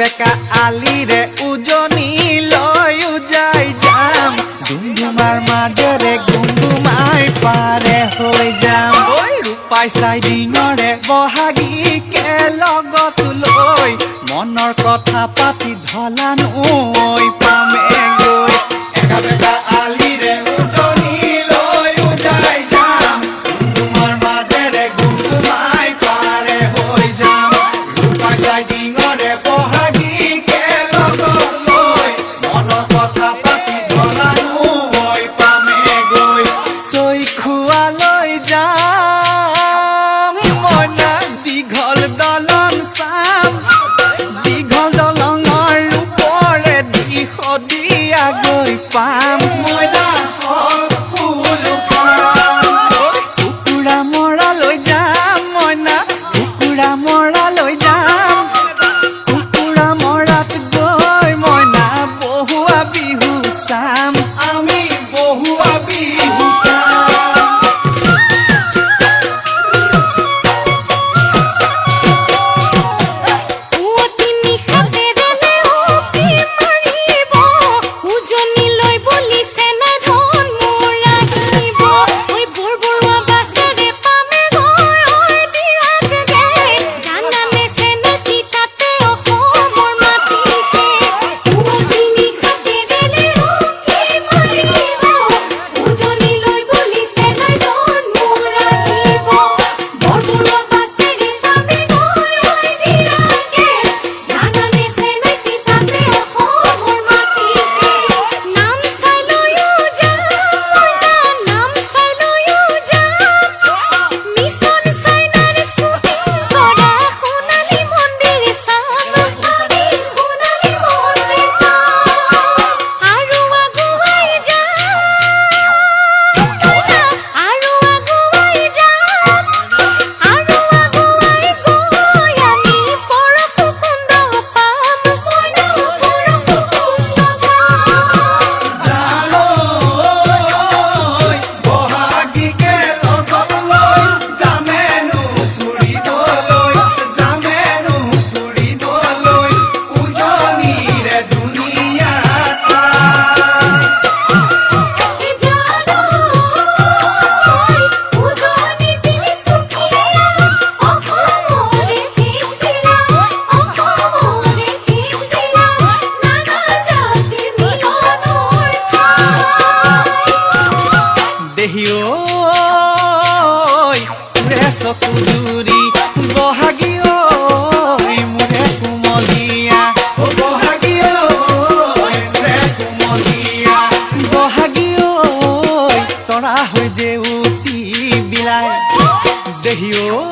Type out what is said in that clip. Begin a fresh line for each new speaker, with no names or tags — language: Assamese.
বেকা আলিৰে উজনি লৈ যাই যাম ডুমডুমাৰ মাজেৰে গুমগুমাই পাৰে হৈ যাম ৰূপাই চাইডিঙৰে বহাগীকে লগত লৈ মনৰ কথা পাতি ঢলা নৈ পামে গৈ একা বেকা আলিৰে উজনি লৈ যাই যাম ডুমডুমাৰ মাজেৰে গুমগুমাই পাৰে হৈ যাম ৰূপাই চাইডিঙৰে বহাগীকে লগত লৈ মনৰ কথা পাতি ঢলা নৈ পামে গৈ চৈখোৱালৈ যাম মইনা দীঘল দলং চাম দীঘল দলঙৰ ওপৰেদি সদিয়া গৈ পাম মইনা কুকুৰা মৰা লৈ যাম মইনা কুকুৰা মৰা লৈ যাম কুকুৰা মৰাত গৈ মইনা বহুৱা বিহু চাম আমি বহুৱা বিহু চাম চকুদুৰি বহাগী ঐ মোৰে কুমলীয়া বহাগী ঐ মোৰে কুমলীয়া বহাগী ঐ তৰা হৈ যে উঠি বিলাই দেহি ঐ